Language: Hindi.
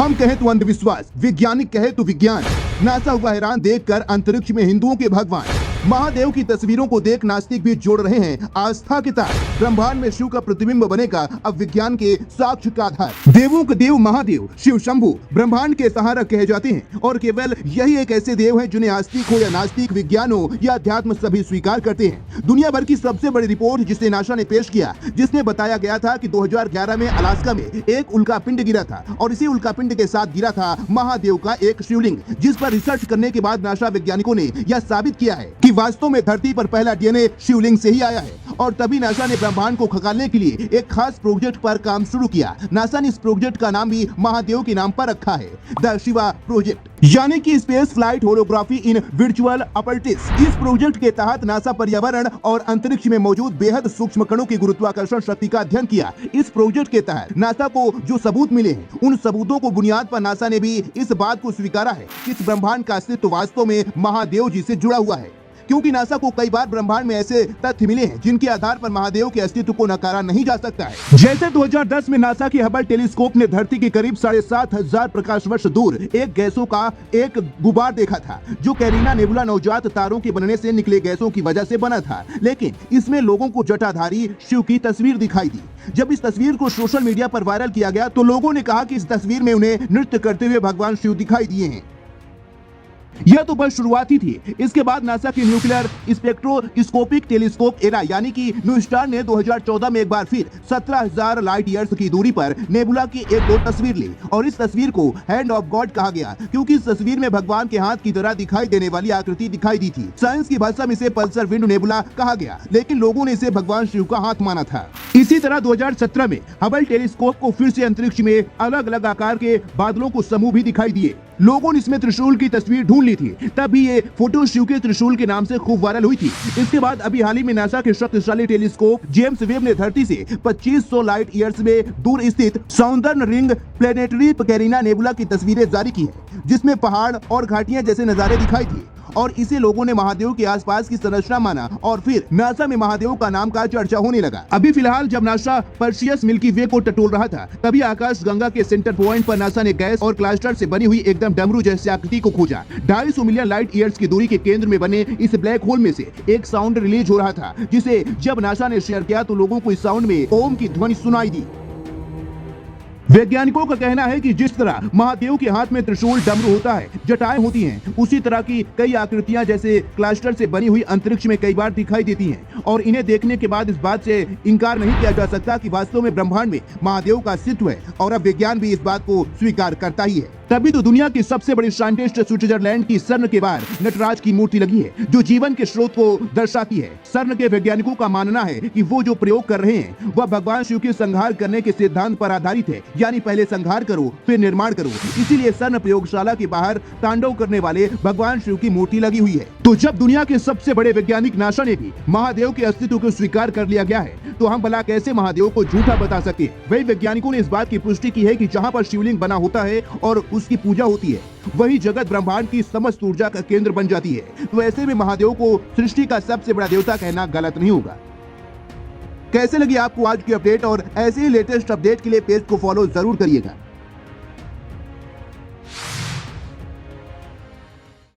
हम कहें तो अंधविश्वास, वैज्ञानिक कहे तो विज्ञान। नासा हुआ हैरान देखकर अंतरिक्ष में हिंदुओं के भगवान। महादेव की तस्वीरों को देख नास्तिक भी जोड़ रहे हैं आस्था के तार। ब्रह्मांड में शिव का प्रतिबिंब बनेगा अब विज्ञान के साक्ष्य का आधार। देवों के देव महादेव शिव शंभु ब्रह्मांड के सहारा कहे जाते हैं और केवल यही एक ऐसे देव हैं जिन्हें आस्तिक हो या नास्तिक, विज्ञान हो या अध्यात्म सभी स्वीकार करते हैं। दुनिया भर की सबसे बड़ी रिपोर्ट जिसे नासा ने पेश किया, जिसने बताया गया था कि 2011 में अलास्का में एक उल्कापिंड गिरा था और इसी उल्कापिंड के साथ गिरा था महादेव का एक शिवलिंग, जिस पर रिसर्च करने के बाद नासा वैज्ञानिकों ने यह साबित किया है कि वास्तव में धरती पर पहला डीएनए शिवलिंग से ही आया है। और तभी नासा ने ब्रह्मांड को खंगालने के लिए एक खास प्रोजेक्ट पर काम शुरू किया। नासा ने इस प्रोजेक्ट का नाम भी महादेव के नाम पर रखा है, द शिवा प्रोजेक्ट, यानी कि स्पेस फ्लाइट होलोग्राफी इन वर्चुअल अपल्टिस। इस प्रोजेक्ट के तहत नासा पर्यावरण और अंतरिक्ष में मौजूद बेहद सूक्ष्म कणों की गुरुत्वाकर्षण शक्ति का अध्ययन किया। इस प्रोजेक्ट के तहत नासा को जो सबूत मिले हैं, उन सबूतों को बुनियाद पर नासा ने भी इस बात को स्वीकारा है कि इस ब्रह्मांड का अस्तित्व वास्तव में महादेव जी से जुड़ा हुआ है। क्योंकि नासा को कई बार ब्रह्मांड में ऐसे तथ्य मिले हैं जिनके आधार पर महादेव के अस्तित्व को नकारा नहीं जा सकता है। जैसे 2010 में नासा के हबल टेलीस्कोप ने धरती के करीब 7,500 प्रकाश वर्ष दूर एक गैसों का एक गुबार देखा था, जो कैरिना नेबुला नवजात तारों के बनने से निकले गैसों की वजह से बना था। लेकिन इसमें लोगों को जटाधारी शिव की तस्वीर दिखाई दी। जब इस तस्वीर को सोशल मीडिया पर वायरल किया गया तो लोगों ने कहा कि इस तस्वीर में उन्हें नृत्य करते हुए भगवान शिव दिखाई दिए हैं। यह तो बस शुरुआत ही थी। इसके बाद नासा की न्यूक्लियर स्पेक्ट्रोस्कोपिक टेलीस्कोप एरा यानी कि न्यूस्टार ने 2014 में एक बार फिर 17,000 लाइट ईयर्स की दूरी पर नेबुला की एक और तस्वीर ली और इस तस्वीर को हैंड ऑफ गॉड कहा गया, क्योंकि इस तस्वीर में भगवान के हाथ की तरह दिखाई देने वाली आकृति दिखाई दी थी। साइंस की भाषा में इसे पल्सर विंड नेबुला कहा गया, लेकिन लोगों ने इसे भगवान शिव का हाथ माना था। इसी तरह 2017 में हबल टेलीस्कोप को फिर से अंतरिक्ष में अलग अलग आकार के बादलों को समूह भी दिखाई दिए। लोगों ने इसमें त्रिशूल की तस्वीर ढूंढ ली थी, तभी ये फोटो शिव के त्रिशूल के नाम से खूब वायरल हुई थी। इसके बाद अभी हाल ही में नासा के शक्तिशाली टेलीस्कोप जेम्स वेब ने धरती से 2500 लाइट ईयर्स में दूर स्थित southern ring planetary carina nebula की तस्वीरें जारी की है, जिसमें पहाड़ और घाटियां जैसे नजारे दिखाई थी और इसे लोगों ने महादेव के आसपास की संरचना माना और फिर नासा में महादेव का नाम का चर्चा होने लगा। अभी फिलहाल जब नासा पर्सियस मिल्की वे को टटोल रहा था, तभी आकाश गंगा के सेंटर पॉइंट पर नासा ने गैस और क्लस्टर से बनी हुई एकदम डमरू जैसी आकृति को खोजा। 250 मिलियन लाइट ईयर्स की दूरी के केंद्र में बने इस ब्लैक होल में से एक साउंड रिलीज हो रहा था, जिसे जब नासा ने शेयर किया तो लोगों को इस साउंड में ओम की ध्वनि सुनाई दी। वैज्ञानिकों का कहना है कि जिस तरह महादेव के हाथ में त्रिशूल डमरू होता है, जटाएं होती हैं, उसी तरह की कई आकृतियां जैसे क्लस्टर से बनी हुई अंतरिक्ष में कई बार दिखाई देती हैं और इन्हें देखने के बाद इस बात से इनकार नहीं किया जा सकता कि वास्तव में ब्रह्मांड में महादेव का अस्तित्व है और अब विज्ञान भी इस बात को स्वीकार करता ही है। तभी तो दुनिया की सबसे बड़ी साइंटिस्ट स्विट्जरलैंड की सर्न के बाहर नटराज की मूर्ति लगी है, जो जीवन के स्रोत को दर्शाती है। सर्न के वैज्ञानिकों का मानना है कि वो जो प्रयोग कर रहे हैं वह भगवान शिव के संहार करने के सिद्धांत पर आधारित है, यानी पहले संहार करो फिर निर्माण करो। इसीलिए सर्न प्रयोगशाला के बाहर तांडव करने वाले भगवान शिव की मूर्ति लगी हुई है। तो जब दुनिया के सबसे बड़े वैज्ञानिक नासा ने भी महादेव के अस्तित्व को स्वीकार कर लिया गया है, तो हम भला कैसे महादेव को झूठा बता सके। वही वैज्ञानिकों ने इस बात की पुष्टि की है कि जहाँ पर शिवलिंग बना होता है और उसकी पूजा होती है, वही जगत ब्रह्मांड की समस्त ऊर्जा का केंद्र बन जाती है। तो ऐसे में महादेव को सृष्टि का सबसे बड़ा देवता कहना गलत नहीं होगा। कैसे लगी आपको आज की अपडेट, और ऐसे ही लेटेस्ट अपडेट के लिए पेज को फॉलो जरूर करिएगा।